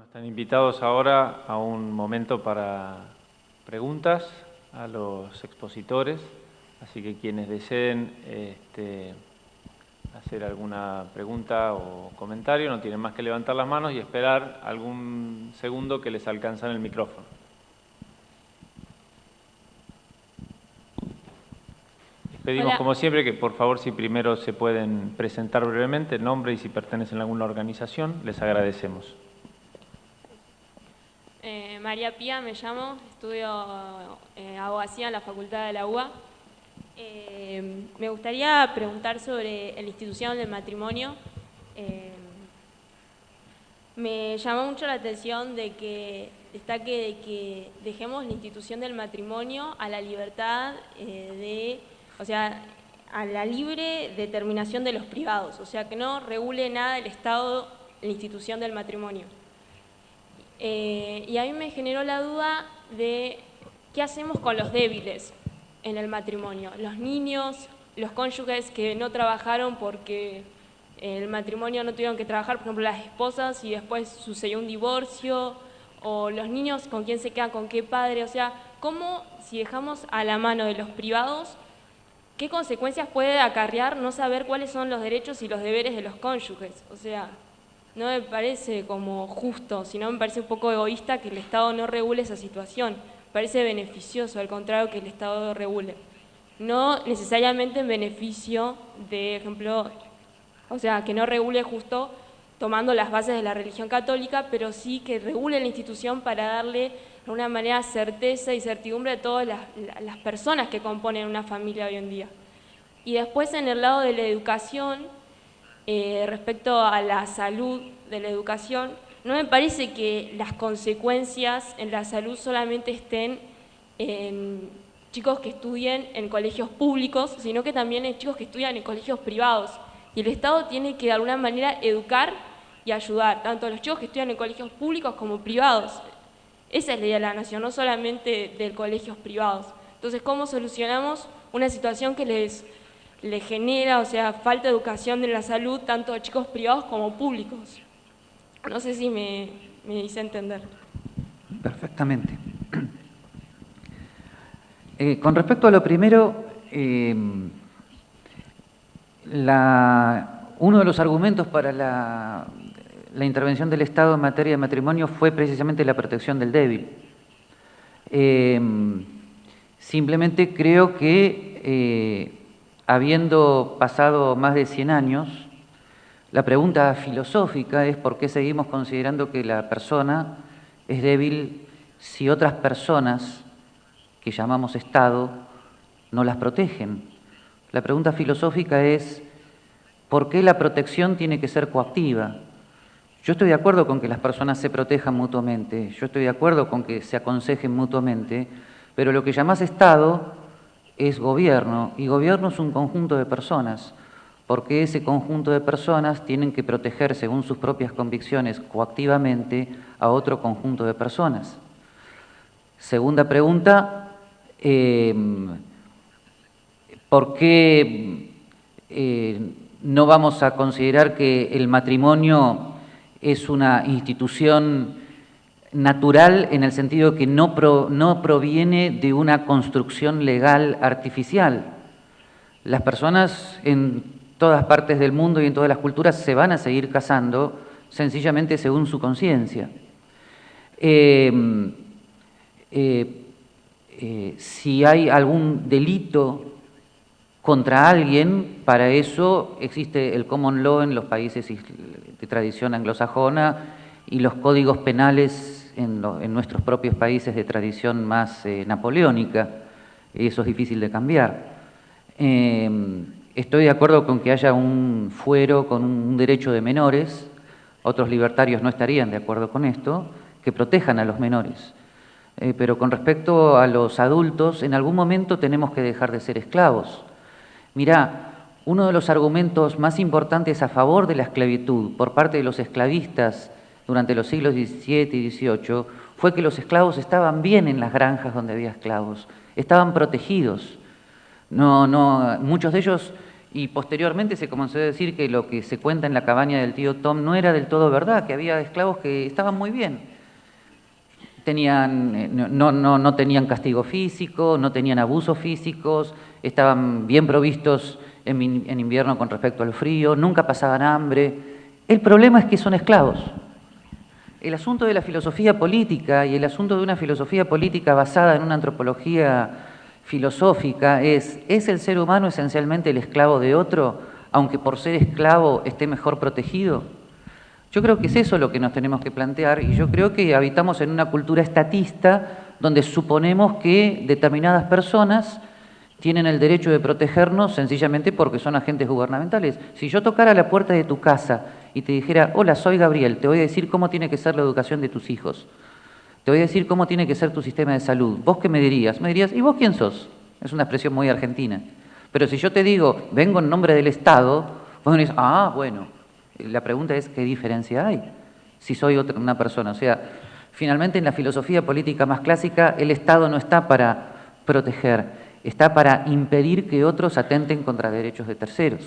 Están invitados ahora a un momento para preguntas a los expositores, así que quienes deseen hacer alguna pregunta o comentario no tienen más que levantar las manos y esperar algún segundo que les alcanzan el micrófono. Les pedimos, como siempre, que por favor, si primero se pueden presentar brevemente el nombre y si pertenecen a alguna organización, les agradecemos. María Pía me llamo, estudio abogacía en la Facultad de la UBA. Me gustaría preguntar sobre la institución del matrimonio. Me llamó mucho la atención de que dejemos la institución del matrimonio a la libertad a la libre determinación de los privados, o sea, que no regule nada el Estado la institución del matrimonio. Y a mí me generó la duda de qué hacemos con los débiles en el matrimonio, los niños, los cónyuges que no trabajaron porque el matrimonio no tuvieron que trabajar, por ejemplo las esposas y después sucedió un divorcio, o los niños con quién se quedan, con qué padre, o sea, cómo si dejamos a la mano de los privados, qué consecuencias puede acarrear no saber cuáles son los derechos y los deberes de los cónyuges, o sea, no me parece como justo, sino me parece un poco egoísta que el Estado no regule esa situación. Me parece beneficioso, al contrario, que el Estado regule. No necesariamente en beneficio de, ejemplo, o sea, que no regule justo tomando las bases de la religión católica, pero sí que regule la institución para darle de alguna manera certeza y certidumbre a todas las personas que componen una familia hoy en día. Y después en el lado de la educación, respecto a la salud de la educación, no me parece que las consecuencias en la salud solamente estén en chicos que estudien en colegios públicos, sino que también en chicos que estudian en colegios privados. Y el Estado tiene que de alguna manera educar y ayudar, tanto a los chicos que estudian en colegios públicos como privados. Esa es la idea de la nación, no solamente de colegios privados. Entonces, ¿cómo solucionamos una situación que les genera, o sea, falta de educación de la salud tanto a chicos privados como públicos? No sé si me hice entender. Perfectamente. Con respecto a lo primero, uno de los argumentos para la intervención del Estado en materia de matrimonio fue precisamente la protección del débil. Simplemente creo que habiendo pasado más de 100 años, la pregunta filosófica es por qué seguimos considerando que la persona es débil si otras personas que llamamos Estado no las protegen. La pregunta filosófica es ¿por qué la protección tiene que ser coactiva? Yo estoy de acuerdo con que las personas se protejan mutuamente, yo estoy de acuerdo con que se aconsejen mutuamente, pero lo que llamás Estado es gobierno, y gobierno es un conjunto de personas, porque ese conjunto de personas tienen que proteger según sus propias convicciones coactivamente a otro conjunto de personas. Segunda pregunta, ¿por qué no vamos a considerar que el matrimonio es una institución natural en el sentido que no proviene de una construcción legal artificial? Las personas en todas partes del mundo y en todas las culturas se van a seguir casando sencillamente según su conciencia. Si hay algún delito contra alguien, para eso existe el common law en los países de tradición anglosajona y los códigos penales en nuestros propios países de tradición más napoleónica. Eso es difícil de cambiar. Estoy de acuerdo con que haya un fuero con un derecho de menores, otros libertarios no estarían de acuerdo con esto, que protejan a los menores. Pero con respecto a los adultos, en algún momento tenemos que dejar de ser esclavos. Mirá, uno de los argumentos más importantes a favor de la esclavitud por parte de los esclavistas durante los siglos XVII y XVIII fue que los esclavos estaban bien en las granjas donde había esclavos, estaban protegidos. Muchos de ellos Y posteriormente se comenzó a decir que lo que se cuenta en la cabaña del tío Tom no era del todo verdad, que había esclavos que estaban muy bien. No tenían castigo físico, no tenían abusos físicos, estaban bien provistos en invierno con respecto al frío, nunca pasaban hambre. El problema es que son esclavos. El asunto de la filosofía política y el asunto de una filosofía política basada en una antropología filosófica ¿es el ser humano esencialmente el esclavo de otro, aunque por ser esclavo esté mejor protegido? Yo creo que es eso lo que nos tenemos que plantear, y yo creo que habitamos en una cultura estatista donde suponemos que determinadas personas tienen el derecho de protegernos sencillamente porque son agentes gubernamentales. Si yo tocara la puerta de tu casa y te dijera, hola, soy Gabriel, te voy a decir cómo tiene que ser la educación de tus hijos, te voy a decir cómo tiene que ser tu sistema de salud, ¿vos qué me dirías? Me dirías, ¿y vos quién sos? Es una expresión muy argentina. Pero si yo te digo, vengo en nombre del Estado, vos me dices, ah, bueno, la pregunta es, ¿qué diferencia hay si soy una persona? O sea, finalmente en la filosofía política más clásica, el Estado no está para proteger, está para impedir que otros atenten contra derechos de terceros.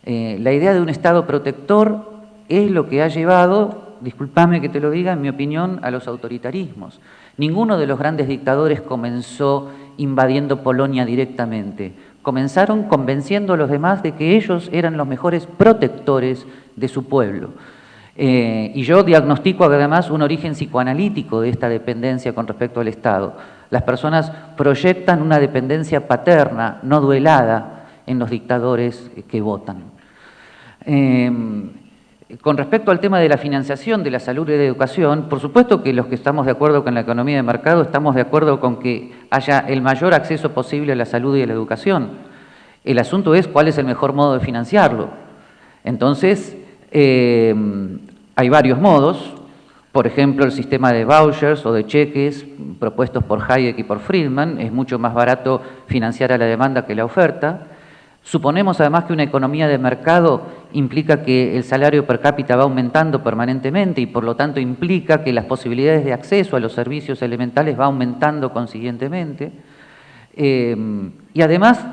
La idea de un Estado protector es lo que ha llevado, discúlpame que te lo diga, en mi opinión, a los autoritarismos. Ninguno de los grandes dictadores comenzó invadiendo Polonia directamente. Comenzaron convenciendo a los demás de que ellos eran los mejores protectores de su pueblo. Y yo diagnostico además un origen psicoanalítico de esta dependencia con respecto al Estado. Las personas proyectan una dependencia paterna, no duelada, en los dictadores que votan. Con respecto al tema de la financiación de la salud y de la educación, por supuesto que los que estamos de acuerdo con la economía de mercado estamos de acuerdo con que haya el mayor acceso posible a la salud y a la educación. El asunto es cuál es el mejor modo de financiarlo. Entonces, hay varios modos, por ejemplo, el sistema de vouchers o de cheques propuestos por Hayek y por Friedman. Es mucho más barato financiar a la demanda que la oferta. Suponemos además que una economía de mercado implica que el salario per cápita va aumentando permanentemente y por lo tanto implica que las posibilidades de acceso a los servicios elementales va aumentando consiguientemente. Y además,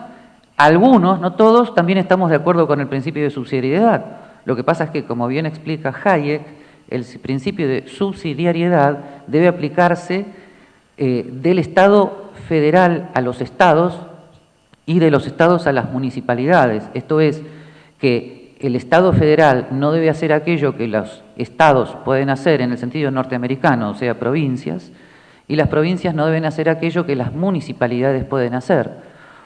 algunos, no todos, también estamos de acuerdo con el principio de subsidiariedad. Lo que pasa es que, como bien explica Hayek, el principio de subsidiariedad debe aplicarse del Estado federal a los estados y de los estados a las municipalidades. Esto es, que el Estado federal no debe hacer aquello que los estados pueden hacer en el sentido norteamericano, o sea, provincias, y las provincias no deben hacer aquello que las municipalidades pueden hacer.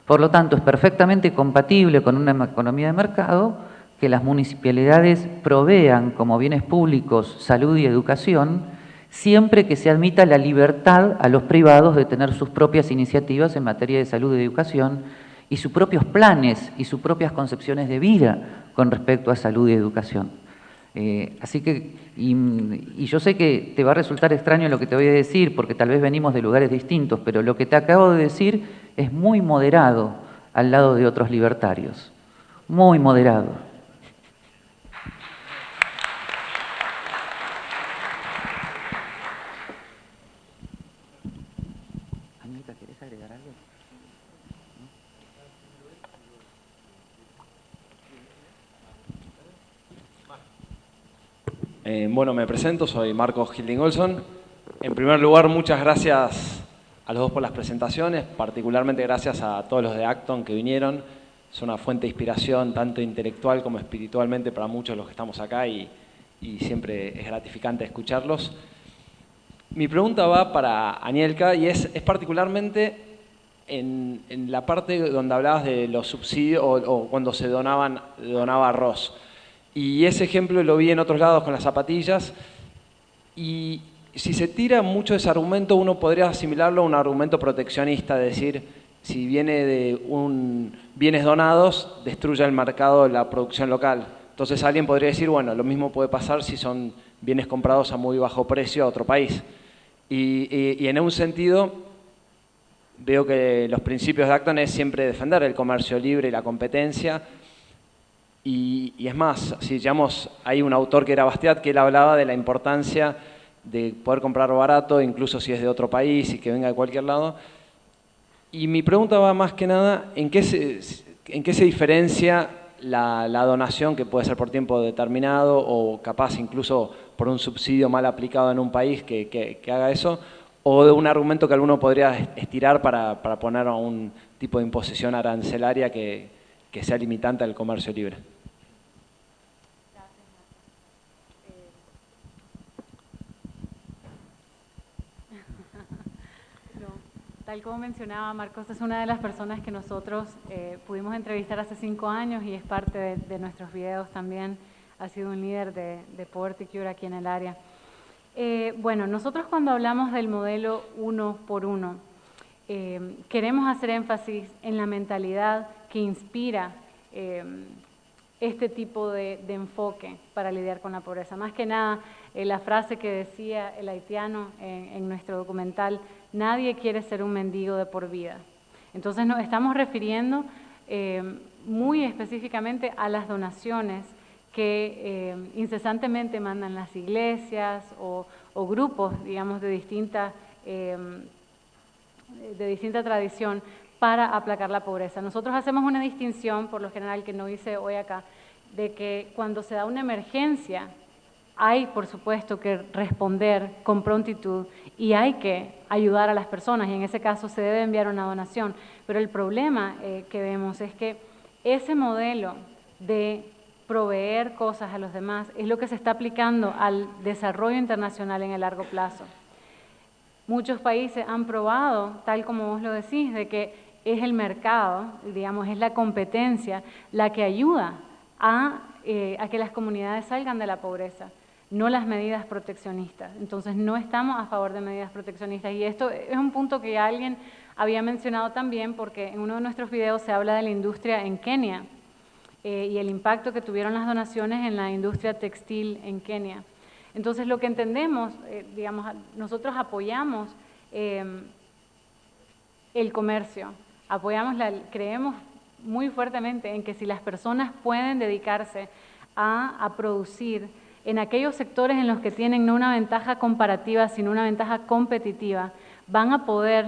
Por lo tanto, es perfectamente compatible con una economía de mercado que las municipalidades provean como bienes públicos salud y educación, siempre que se admita la libertad a los privados de tener sus propias iniciativas en materia de salud y educación y sus propios planes y sus propias concepciones de vida con respecto a salud y educación. Así que, y yo sé que te va a resultar extraño lo que te voy a decir, porque tal vez venimos de lugares distintos, pero lo que te acabo de decir es muy moderado al lado de otros libertarios, muy moderado. Anita, ¿querés agregar algo? Bueno, me presento, soy Marcos Hilding-Olson. En primer lugar, muchas gracias a los dos por las presentaciones, particularmente gracias a todos los de Acton que vinieron. Es una fuente de inspiración tanto intelectual como espiritualmente para muchos de los que estamos acá y siempre es gratificante escucharlos. Mi pregunta va para Anielka y es particularmente en la parte donde hablabas de los subsidios o cuando se donaba arroz. Y ese ejemplo lo vi en otros lados con las zapatillas y si se tira mucho ese argumento uno podría asimilarlo a un argumento proteccionista, es decir, si viene de bienes donados, destruye el mercado de la producción local. Entonces alguien podría decir, bueno, lo mismo puede pasar si son bienes comprados a muy bajo precio a otro país. Y en un sentido veo que los principios de Acton es siempre defender el comercio libre y la competencia. Y es más, si llamamos, hay un autor que era Bastiat que él hablaba de la importancia de poder comprar barato, incluso si es de otro país y que venga de cualquier lado. Y mi pregunta va más que nada en qué ¿En qué se diferencia la donación, que puede ser por tiempo determinado o capaz incluso por un subsidio mal aplicado en un país que haga eso, o de un argumento que alguno podría estirar para poner a un tipo de imposición arancelaria que sea limitante al comercio libre? Tal como mencionaba Marcos, es una de las personas que nosotros pudimos entrevistar hace 5 años y es parte de nuestros videos también. Ha sido un líder de Poverty Cure aquí en el área. Bueno, nosotros cuando hablamos del modelo 1 por 1, queremos hacer énfasis en la mentalidad que inspira este tipo de enfoque para lidiar con la pobreza. Más que nada, la frase que decía el haitiano en nuestro documental: nadie quiere ser un mendigo de por vida. Entonces nos estamos refiriendo muy específicamente a las donaciones que incesantemente mandan las iglesias o grupos, digamos, de distinta tradición para aplacar la pobreza. Nosotros hacemos una distinción, por lo general, que no hice hoy acá, de que cuando se da una emergencia, hay, por supuesto, que responder con prontitud y hay que ayudar a las personas, y en ese caso se debe enviar una donación. Pero el problema que vemos es que ese modelo de proveer cosas a los demás es lo que se está aplicando al desarrollo internacional en el largo plazo. Muchos países han probado, tal como vos lo decís, de que es el mercado, digamos, es la competencia la que ayuda a que las comunidades salgan de la pobreza, no las medidas proteccionistas. Entonces no estamos a favor de medidas proteccionistas, y esto es un punto que ya alguien había mencionado también, porque en uno de nuestros videos se habla de la industria en Kenia y el impacto que tuvieron las donaciones en la industria textil en Kenia. Entonces lo que entendemos, digamos, nosotros apoyamos el comercio, creemos muy fuertemente en que si las personas pueden dedicarse a producir en aquellos sectores en los que tienen no una ventaja comparativa, sino una ventaja competitiva, van a poder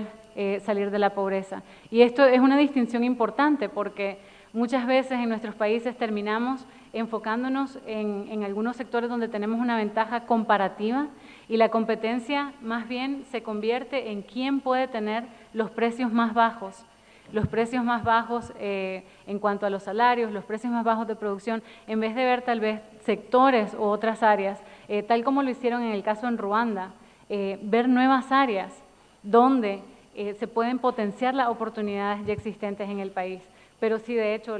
salir de la pobreza. Y esto es una distinción importante porque muchas veces en nuestros países terminamos enfocándonos en algunos sectores donde tenemos una ventaja comparativa y la competencia más bien se convierte en quién puede tener los precios más bajos. Los precios más bajos en cuanto a los salarios, los precios más bajos de producción, en vez de ver tal vez sectores u otras áreas, tal como lo hicieron en el caso en Ruanda, ver nuevas áreas donde se pueden potenciar las oportunidades ya existentes en el país. Pero sí, de hecho,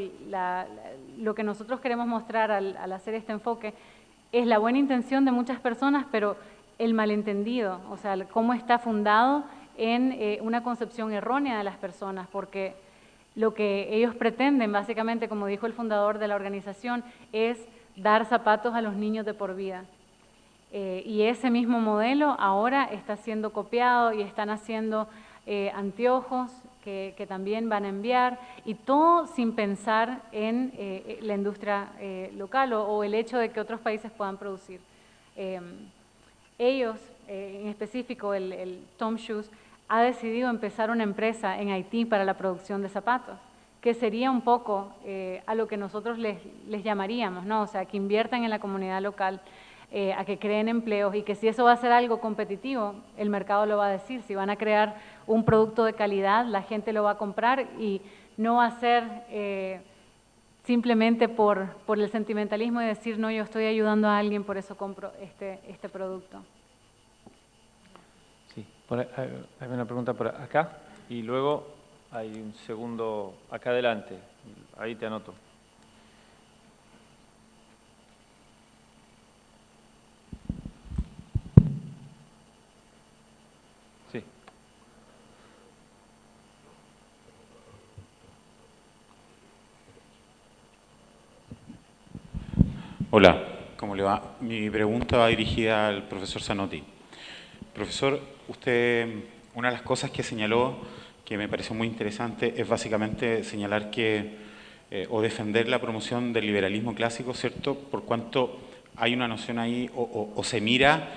lo que nosotros queremos mostrar al hacer este enfoque es la buena intención de muchas personas, pero el malentendido, o sea, cómo está fundado en una concepción errónea de las personas, porque lo que ellos pretenden, básicamente, como dijo el fundador de la organización, es dar zapatos a los niños de por vida. Y ese mismo modelo ahora está siendo copiado y están haciendo anteojos que también van a enviar, y todo sin pensar en la industria local o el hecho de que otros países puedan producir. Ellos, en específico el Tom Shoes, ha decidido empezar una empresa en Haití para la producción de zapatos, que sería un poco a lo que nosotros les llamaríamos, ¿no? O sea, que inviertan en la comunidad local, a que creen empleos, y que si eso va a ser algo competitivo, el mercado lo va a decir. Si van a crear un producto de calidad, la gente lo va a comprar y no va a ser simplemente por el sentimentalismo de decir, no, yo estoy ayudando a alguien, por eso compro este producto. Sí, hay una pregunta por acá y luego hay un segundo acá adelante. Ahí te anoto. Sí. Hola, ¿cómo le va? Mi pregunta va dirigida al profesor Zanotti. Profesor, usted, una de las cosas que señaló que me pareció muy interesante es básicamente señalar que, o defender la promoción del liberalismo clásico, ¿cierto? Por cuanto hay una noción ahí, o se mira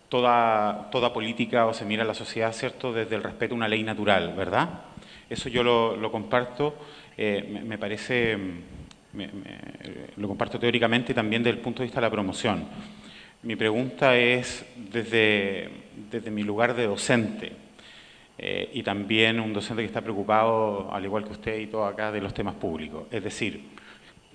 toda política, o se mira la sociedad, ¿cierto? Desde el respeto a una ley natural, ¿verdad? Eso yo lo comparto, me parece, lo comparto teóricamente y también desde el punto de vista de la promoción. Mi pregunta es desde mi lugar de docente y también un docente que está preocupado, al igual que usted y todo acá, de los temas públicos. Es decir,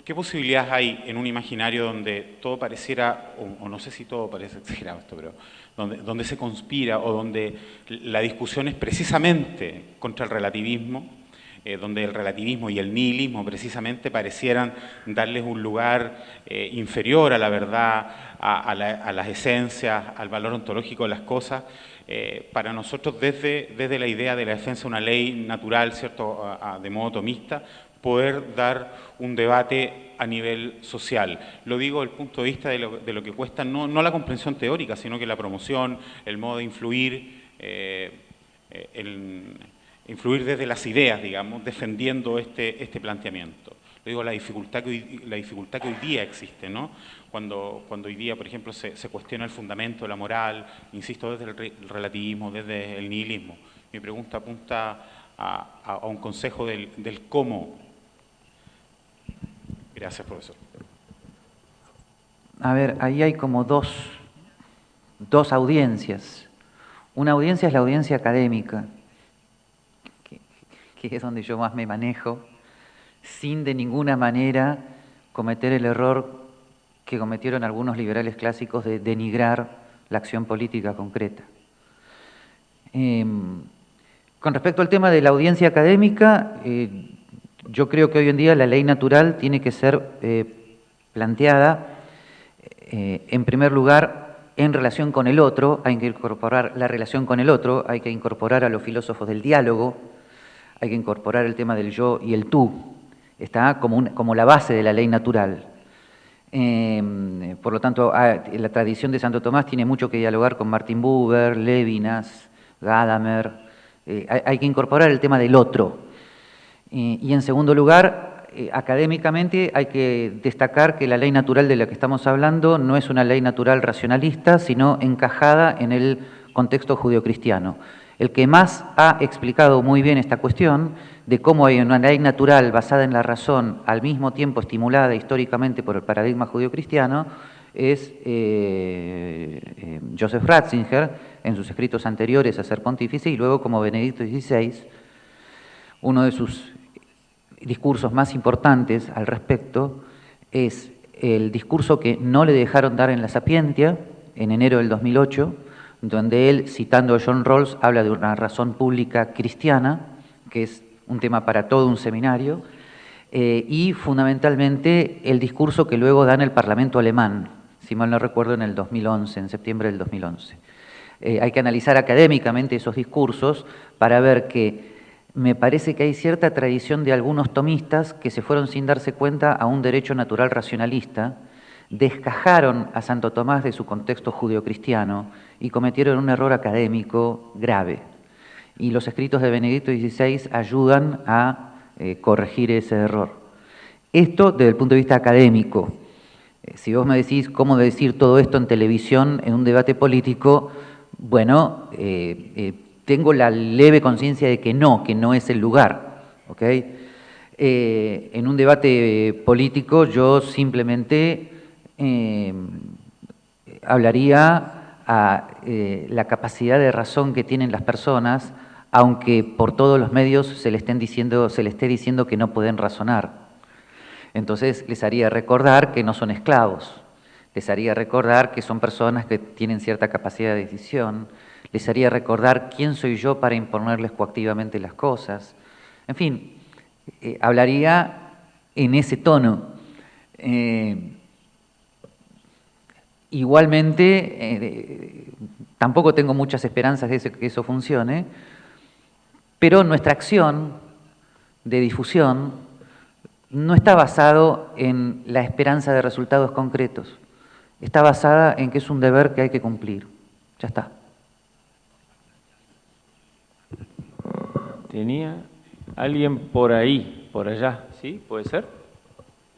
¿qué posibilidades hay en un imaginario donde todo pareciera, o no sé si todo parece exagerado esto, pero donde se conspira o donde la discusión es precisamente contra el relativismo, donde el relativismo y el nihilismo precisamente parecieran darles un lugar inferior a la verdad, a las esencias, al valor ontológico de las cosas? Para nosotros, desde la idea de la defensa de una ley natural, ¿cierto?, de modo tomista, poder dar un debate a nivel social. Lo digo desde el punto de vista de lo que cuesta, no la comprensión teórica, sino que la promoción, el modo de influir, influir desde las ideas, digamos, defendiendo este planteamiento. Lo digo, la dificultad que hoy día existe, ¿no? Cuando hoy día, por ejemplo, se cuestiona el fundamento de la moral, insisto, desde el relativismo, desde el nihilismo. Mi pregunta apunta a un consejo del cómo. Gracias, profesor. A ver, ahí hay como dos audiencias. Una audiencia es la audiencia académica, que es donde yo más me manejo, sin de ninguna manera cometer el error que cometieron algunos liberales clásicos de denigrar la acción política concreta. Con respecto al tema de la audiencia académica, yo creo que hoy en día la ley natural tiene que ser planteada, en primer lugar, en relación con el otro. Hay que incorporar la relación con el otro, hay que incorporar a los filósofos del diálogo, hay que incorporar el tema del yo y el tú. Está como la base de la ley natural. Por lo tanto, la tradición de Santo Tomás tiene mucho que dialogar con Martin Buber, Levinas, Gadamer. Hay que incorporar el tema del otro. Y en segundo lugar, académicamente hay que destacar que la ley natural de la que estamos hablando no es una ley natural racionalista, sino encajada en el contexto judeocristiano. El que más ha explicado muy bien esta cuestión de cómo hay una ley natural basada en la razón, al mismo tiempo estimulada históricamente por el paradigma judeocristiano, es Joseph Ratzinger, en sus escritos anteriores a ser pontífice, y luego como Benedicto XVI. Uno de sus discursos más importantes al respecto es el discurso que no le dejaron dar en la Sapientia, en enero del 2008, donde él, citando a John Rawls, habla de una razón pública cristiana, que es un tema para todo un seminario, y fundamentalmente el discurso que luego da en el Parlamento alemán, si mal no recuerdo, en el 2011, en septiembre del 2011. Hay que analizar académicamente esos discursos para ver que me parece que hay cierta tradición de algunos tomistas que se fueron sin darse cuenta a un derecho natural racionalista, descajaron a Santo Tomás de su contexto judeocristiano y cometieron un error académico grave. Y los escritos de Benedicto XVI ayudan a corregir ese error. Esto desde el punto de vista académico. Si vos me decís cómo decir todo esto en televisión, en un debate político, bueno, tengo la leve conciencia de que no es el lugar, ¿ok? En un debate político yo simplemente hablaría a la capacidad de razón que tienen las personas, aunque por todos los medios se le esté diciendo que no pueden razonar. Entonces les haría recordar que no son esclavos, les haría recordar que son personas que tienen cierta capacidad de decisión, les haría recordar quién soy yo para imponerles coactivamente las cosas. En fin, hablaría en ese tono. Igualmente, tampoco tengo muchas esperanzas de que eso funcione, pero nuestra acción de difusión no está basado en la esperanza de resultados concretos, está basada en que es un deber que hay que cumplir. Ya está. Tenía alguien por ahí, por allá, ¿sí? ¿Puede ser?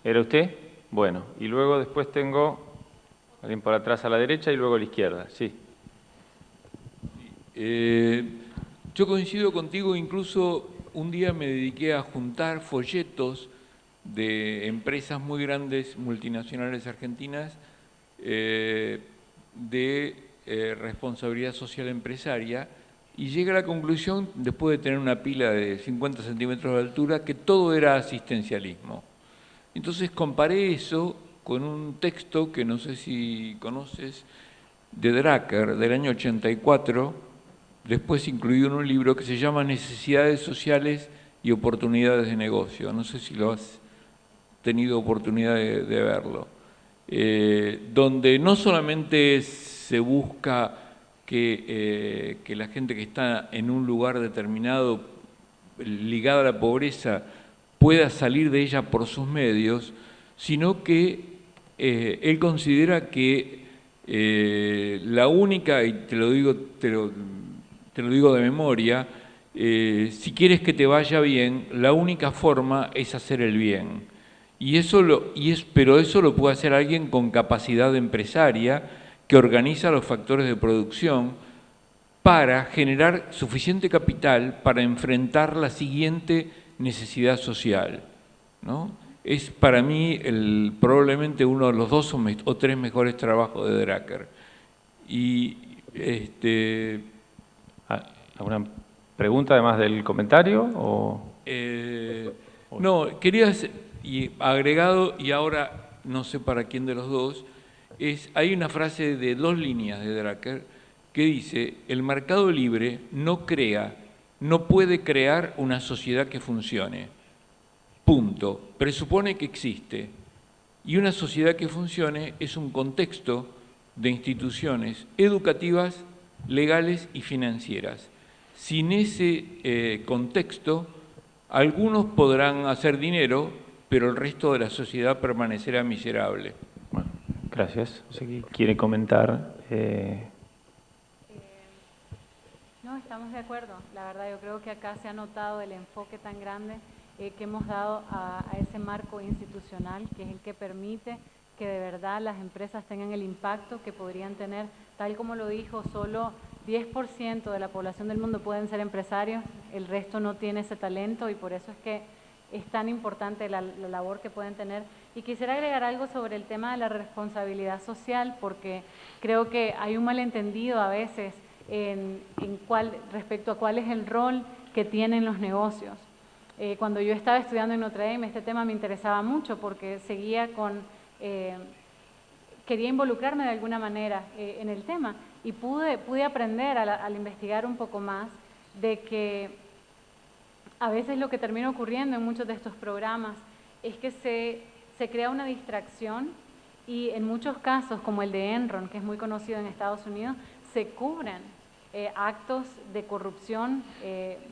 ¿Era usted? Bueno, y luego después tengo alguien por atrás a la derecha y luego a la izquierda, sí. Yo coincido contigo incluso un día me dediqué a juntar folletos de empresas muy grandes, multinacionales argentinas, de responsabilidad social empresaria, y llegué a la conclusión, después de tener una pila de 50 centímetros de altura, que todo era asistencialismo. Entonces comparé eso con un texto que no sé si conoces, de Drucker, del año 84, después incluido en un libro que se llama Necesidades Sociales y Oportunidades de Negocio. No sé si lo has tenido oportunidad de verlo. Donde no solamente se busca que la gente que está en un lugar determinado ligada a la pobreza pueda salir de ella por sus medios, sino que él considera que la única, y te lo digo de memoria, si quieres que te vaya bien, la única forma es hacer el bien. Pero eso lo puede hacer alguien con capacidad empresaria que organiza los factores de producción para generar suficiente capital para enfrentar la siguiente necesidad social, ¿no? Es para mí probablemente uno de los 2 o 3 mejores trabajos de Drucker. Y ¿alguna pregunta además del comentario? No, quería hacer, y agregado, y ahora no sé para quién de los dos, hay una frase de 2 líneas de Drucker que dice: el mercado libre no puede crear una sociedad que funcione. Punto. Presupone que existe. Y una sociedad que funcione es un contexto de instituciones educativas, legales y financieras. Sin ese contexto, algunos podrán hacer dinero, pero el resto de la sociedad permanecerá miserable. Bueno, gracias. No sé quién quiere comentar. No, estamos de acuerdo. La verdad, yo creo que acá se ha notado el enfoque tan grande que hemos dado a ese marco institucional, que es el que permite que de verdad las empresas tengan el impacto que podrían tener. Tal como lo dijo, solo 10% de la población del mundo pueden ser empresarios, el resto no tiene ese talento, y por eso es que es tan importante la labor que pueden tener. Y quisiera agregar algo sobre el tema de la responsabilidad social, porque creo que hay un malentendido a veces respecto a cuál es el rol que tienen los negocios. Cuando yo estaba estudiando en Notre Dame, este tema me interesaba mucho porque quería involucrarme de alguna manera en el tema, y pude aprender al investigar un poco más de que a veces lo que termina ocurriendo en muchos de estos programas es que se crea una distracción, y en muchos casos, como el de Enron, que es muy conocido en Estados Unidos, se cubren actos de corrupción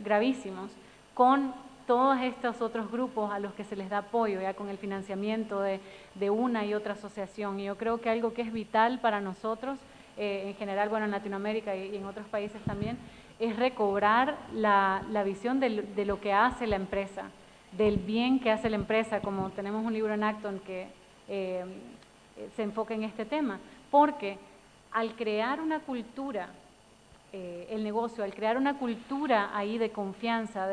gravísimos con todos estos otros grupos a los que se les da apoyo, ya con el financiamiento de una y otra asociación. Y yo creo que algo que es vital para nosotros, en general, bueno, en Latinoamérica y en otros países también, es recobrar la visión de lo que hace la empresa, del bien que hace la empresa, como tenemos un libro en Acton que se enfoca en este tema, porque al crear una cultura, el negocio, al crear una cultura ahí de confianza,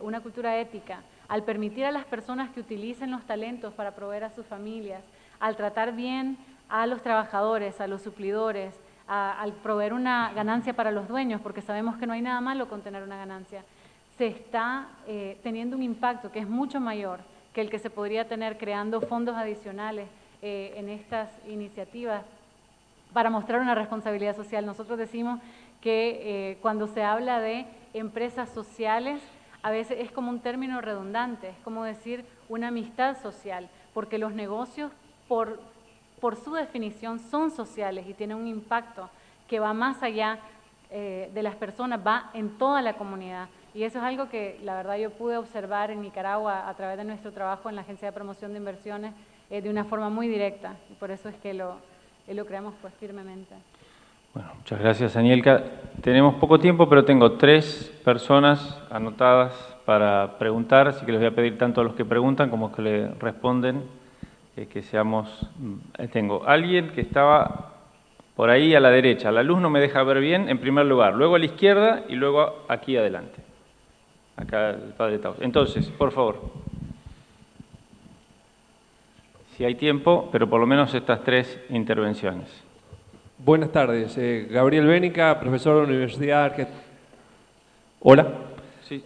una cultura ética, al permitir a las personas que utilicen los talentos para proveer a sus familias, al tratar bien a los trabajadores, a los suplidores, al proveer una ganancia para los dueños, porque sabemos que no hay nada malo con tener una ganancia, se está teniendo un impacto que es mucho mayor que el que se podría tener creando fondos adicionales en estas iniciativas para mostrar una responsabilidad social. Nosotros decimos que cuando se habla de empresas sociales, a veces es como un término redundante, es como decir una amistad social, porque los negocios, por su definición, son sociales y tienen un impacto que va más allá de las personas, va en toda la comunidad. Y eso es algo que la verdad yo pude observar en Nicaragua a través de nuestro trabajo en la Agencia de Promoción de Inversiones de una forma muy directa, y por eso es que lo creemos pues firmemente. Bueno, muchas gracias, Anielka. Tenemos poco tiempo, pero tengo 3 personas anotadas para preguntar, así que les voy a pedir tanto a los que preguntan como a los que le responden que seamos... Tengo alguien que estaba por ahí a la derecha. La luz no me deja ver bien, en primer lugar, luego a la izquierda y luego aquí adelante. Acá el padre Taus. Entonces, por favor. Si hay tiempo, pero por lo menos estas 3 intervenciones. Buenas tardes. Gabriel Bénica, profesor de la Universidad Argentina. Hola. Sí,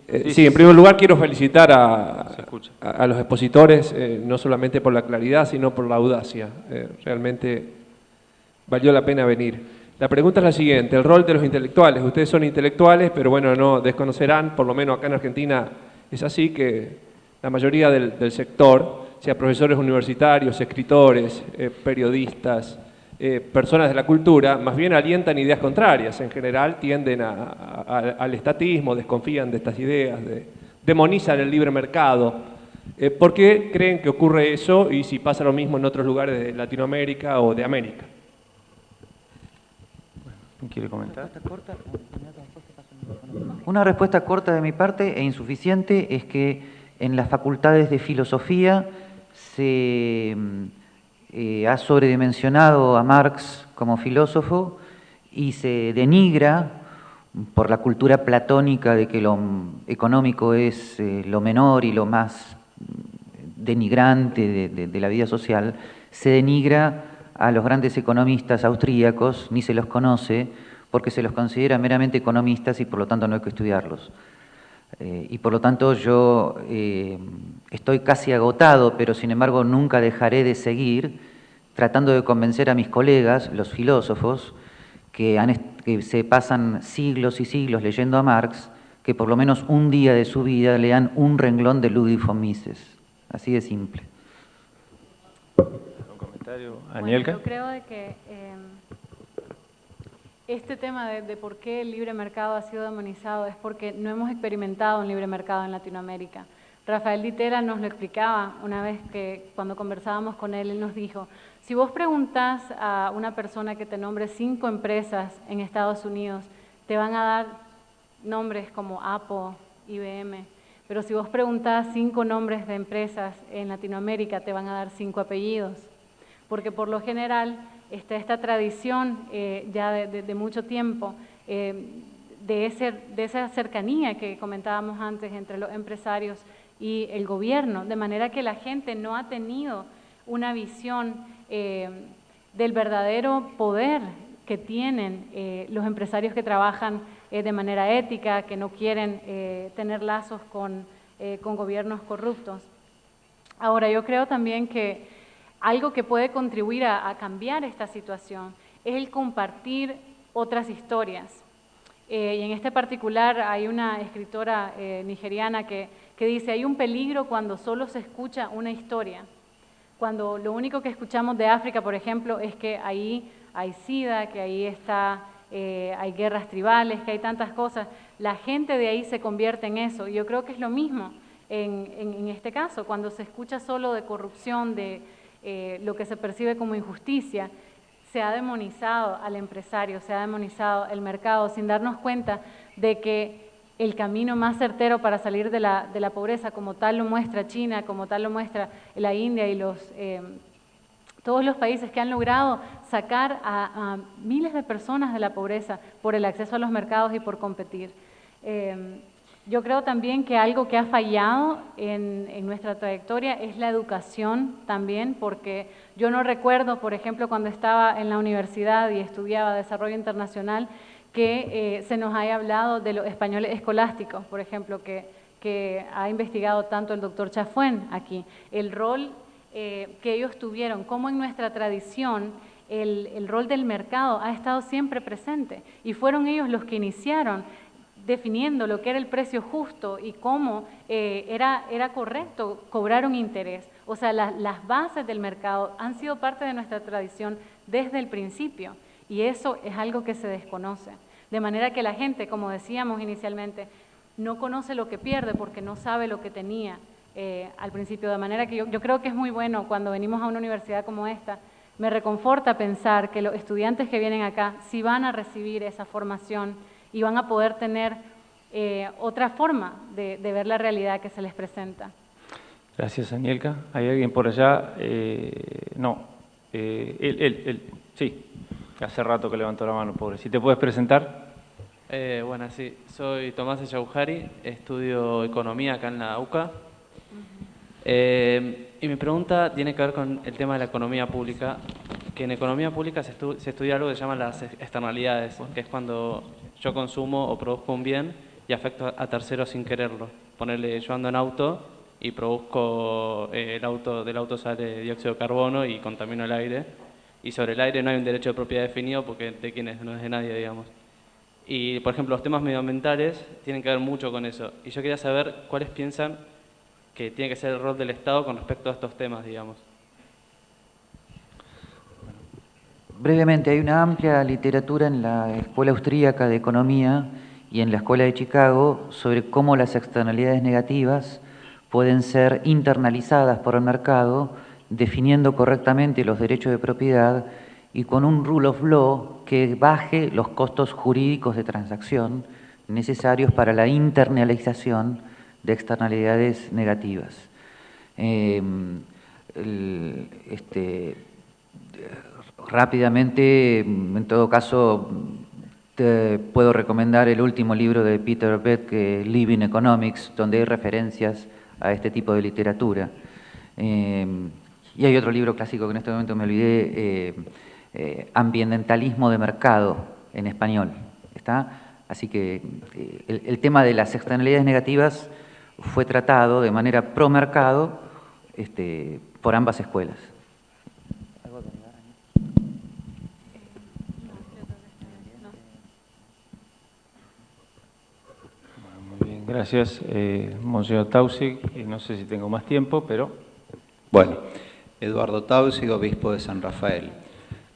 en primer lugar quiero felicitar a los expositores, no solamente por la claridad, sino por la audacia. Realmente valió la pena venir. La pregunta es la siguiente, el rol de los intelectuales. Ustedes son intelectuales, pero bueno, no desconocerán, por lo menos acá en Argentina es así, que la mayoría del sector, sea profesores universitarios, escritores, periodistas, personas de la cultura, más bien alientan ideas contrarias. En general tienden al estatismo, desconfían de estas ideas, demonizan el libre mercado. ¿Por qué creen que ocurre eso y si pasa lo mismo en otros lugares de Latinoamérica o de América? ¿Quién quiere comentar? Una respuesta corta de mi parte e insuficiente es que en las facultades de filosofía se ha sobredimensionado a Marx como filósofo y se denigra por la cultura platónica de que lo económico es lo menor y lo más denigrante de la vida social, se denigra a los grandes economistas austríacos, ni se los conoce porque se los considera meramente economistas y por lo tanto no hay que estudiarlos. Y por lo tanto yo estoy casi agotado, pero sin embargo nunca dejaré de seguir tratando de convencer a mis colegas, los filósofos, que se pasan siglos y siglos leyendo a Marx, que por lo menos un día de su vida lean un renglón de Ludwig von Mises. Así de simple. ¿Un comentario? Anielka. Bueno, yo creo de que este tema de por qué el libre mercado ha sido demonizado es porque no hemos experimentado un libre mercado en Latinoamérica. Rafael Ditera nos lo explicaba una vez que cuando conversábamos con él, él nos dijo, si vos preguntás a una persona que te nombre 5 empresas en Estados Unidos, te van a dar nombres como Apple, IBM, pero si vos preguntás 5 nombres de empresas en Latinoamérica, te van a dar 5 apellidos, porque por lo general está esta tradición ya de mucho tiempo de esa cercanía que comentábamos antes entre los empresarios y el gobierno, de manera que la gente no ha tenido una visión del verdadero poder que tienen los empresarios que trabajan de manera ética, que no quieren tener lazos con gobiernos corruptos. Ahora, yo creo también que algo que puede contribuir a cambiar esta situación es el compartir otras historias. Y en este particular hay una escritora nigeriana que dice, hay un peligro cuando solo se escucha una historia. Cuando lo único que escuchamos de África, por ejemplo, es que ahí hay SIDA, que ahí hay guerras tribales, que hay tantas cosas, la gente de ahí se convierte en eso. Y yo creo que es lo mismo en este caso, cuando se escucha solo de corrupción, de lo que se percibe como injusticia, se ha demonizado al empresario, se ha demonizado el mercado, sin darnos cuenta de que el camino más certero para salir de la pobreza, como tal lo muestra China, como tal lo muestra la India y todos los países que han logrado sacar a miles de personas de la pobreza por el acceso a los mercados y por competir. Yo creo también que algo que ha fallado en nuestra trayectoria es la educación también, porque yo no recuerdo, por ejemplo, cuando estaba en la universidad y estudiaba desarrollo internacional, que se nos haya hablado de los españoles escolásticos, por ejemplo, que ha investigado tanto el doctor Chafuen aquí, el rol que ellos tuvieron, cómo en nuestra tradición el rol del mercado ha estado siempre presente y fueron ellos los que iniciaron definiendo lo que era el precio justo y cómo era correcto cobrar un interés. O sea, las bases del mercado han sido parte de nuestra tradición desde el principio y eso es algo que se desconoce. De manera que la gente, como decíamos inicialmente, no conoce lo que pierde porque no sabe lo que tenía al principio. De manera que yo creo que es muy bueno cuando venimos a una universidad como esta, me reconforta pensar que los estudiantes que vienen acá sí van a recibir esa formación y van a poder tener otra forma de ver la realidad que se les presenta. Gracias, Anielka. ¿Hay alguien por allá? No. Él, sí. Hace rato que levantó la mano, pobre. ¿Si te puedes presentar? Bueno, sí, soy Tomás Echaujari, estudio economía acá en la UCA. Y mi pregunta tiene que ver con el tema de la economía pública, que en economía pública se estudia algo que se llama las externalidades, que es cuando yo consumo o produzco un bien y afecto a terceros sin quererlo. Ponerle, yo ando en auto y produzco, del auto sale dióxido de carbono y contamino el aire. Y sobre el aire no hay un derecho de propiedad definido porque de quién es, no es de nadie, digamos. Y, por ejemplo, los temas medioambientales tienen que ver mucho con eso. Y yo quería saber cuáles piensan que tiene que ser el rol del Estado con respecto a estos temas, digamos. Brevemente, hay una amplia literatura en la Escuela Austríaca de Economía y en la Escuela de Chicago sobre cómo las externalidades negativas pueden ser internalizadas por el mercado, definiendo correctamente los derechos de propiedad y con un rule of law que baje los costos jurídicos de transacción necesarios para la internalización de externalidades negativas. Rápidamente, en todo caso, te puedo recomendar el último libro de Peter Beck, Living Economics, donde hay referencias a este tipo de literatura. Y hay otro libro clásico que en este momento me olvidé, Ambientalismo de Mercado, en español. ¿Está? Así que el tema de las externalidades negativas fue tratado de manera pro mercado por ambas escuelas. Muy bien, gracias, Monseñor Taussig. No sé si tengo más tiempo, pero... Bueno, Eduardo Taussig, obispo de San Rafael.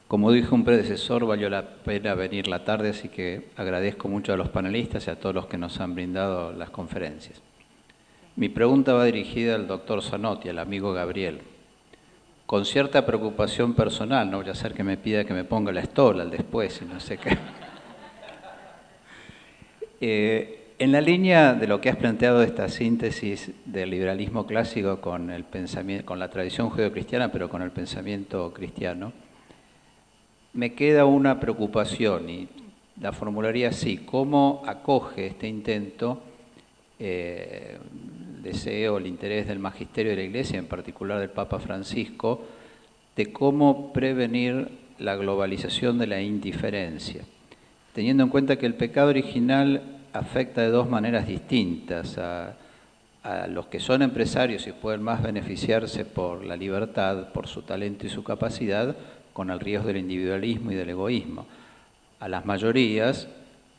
Como dijo un predecesor, valió la pena venir la tarde, así que agradezco mucho a los panelistas y a todos los que nos han brindado las conferencias. Mi pregunta va dirigida al doctor Zanotti, al amigo Gabriel. Con cierta preocupación personal, no voy a hacer que me pida que me ponga la estola al después y no sé qué. En la línea de lo que has planteado de esta síntesis del liberalismo clásico con el pensamiento, con la tradición judeocristiana, pero con el pensamiento cristiano, me queda una preocupación y la formularía así: ¿cómo acoge este intento el deseo, el interés del magisterio de la Iglesia, en particular del Papa Francisco, de cómo prevenir la globalización de la indiferencia, teniendo en cuenta que el pecado original afecta de dos maneras distintas a los que son empresarios y pueden más beneficiarse por la libertad, por su talento y su capacidad, con el riesgo del individualismo y del egoísmo; a las mayorías,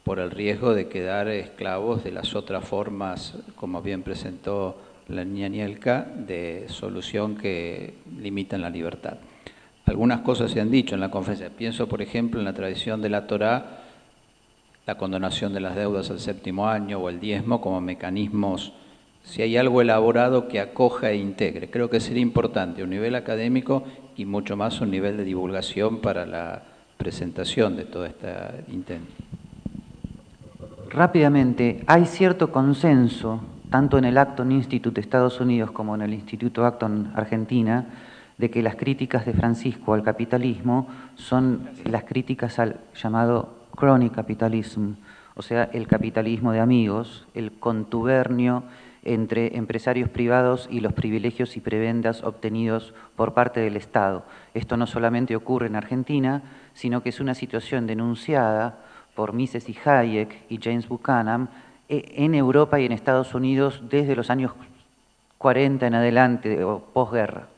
por el riesgo de quedar esclavos de las otras formas, como bien presentó la niña Nielka, de solución que limitan la libertad. Algunas cosas se han dicho en la conferencia. Pienso, por ejemplo, en la tradición de la Torá, la condonación de las deudas al séptimo año o el diezmo como mecanismos, si hay algo elaborado que acoja e integre. Creo que sería importante a un nivel académico y mucho más a un nivel de divulgación para la presentación de todo este intento. Rápidamente, hay cierto consenso, tanto en el Acton Institute de Estados Unidos como en el Instituto Acton Argentina, de que las críticas de Francisco al capitalismo son las críticas al llamado crony capitalism, o sea, el capitalismo de amigos, el contubernio entre empresarios privados y los privilegios y prebendas obtenidos por parte del Estado. Esto no solamente ocurre en Argentina, sino que es una situación denunciada por Mises y Hayek y James Buchanan en Europa y en Estados Unidos desde los años 40 en adelante, o posguerra.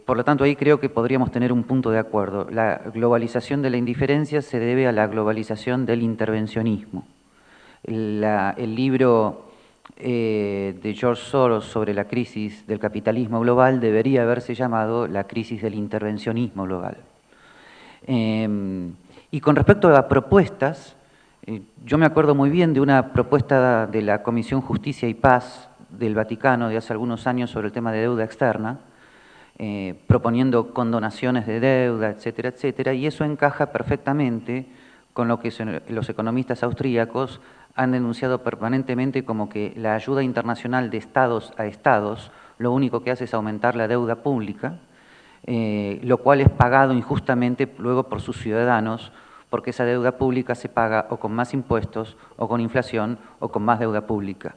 Por lo tanto, ahí creo que podríamos tener un punto de acuerdo. La globalización de la indiferencia se debe a la globalización del intervencionismo. El libro de George Soros sobre la crisis del capitalismo global debería haberse llamado La crisis del intervencionismo global. Y con respecto a propuestas, yo me acuerdo muy bien de una propuesta de la Comisión Justicia y Paz del Vaticano de hace algunos años sobre el tema de deuda externa, proponiendo condonaciones de deuda, etcétera, etcétera, y eso encaja perfectamente con lo que los economistas austríacos han denunciado permanentemente como que la ayuda internacional de estados a estados lo único que hace es aumentar la deuda pública, lo cual es pagado injustamente luego por sus ciudadanos, porque esa deuda pública se paga o con más impuestos, o con inflación, o con más deuda pública.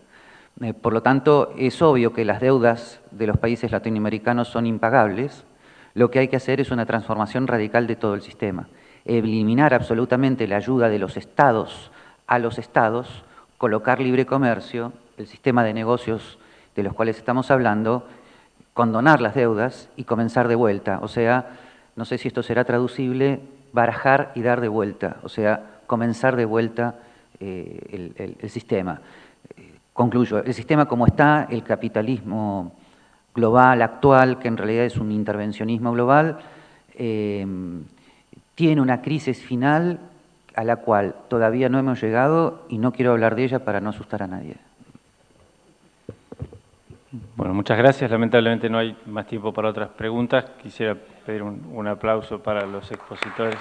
Por lo tanto, es obvio que las deudas de los países latinoamericanos son impagables. Lo que hay que hacer es una transformación radical de todo el sistema. Eliminar absolutamente la ayuda de los estados a los estados, colocar libre comercio, el sistema de negocios de los cuales estamos hablando, condonar las deudas y comenzar de vuelta. O sea, no sé si esto será traducible, barajar y dar de vuelta. O sea, comenzar de vuelta el sistema. Concluyo, el sistema como está, el capitalismo global actual, que en realidad es un intervencionismo global, tiene una crisis final a la cual todavía no hemos llegado y no quiero hablar de ella para no asustar a nadie. Bueno, muchas gracias. Lamentablemente no hay más tiempo para otras preguntas. Quisiera pedir un aplauso para los expositores.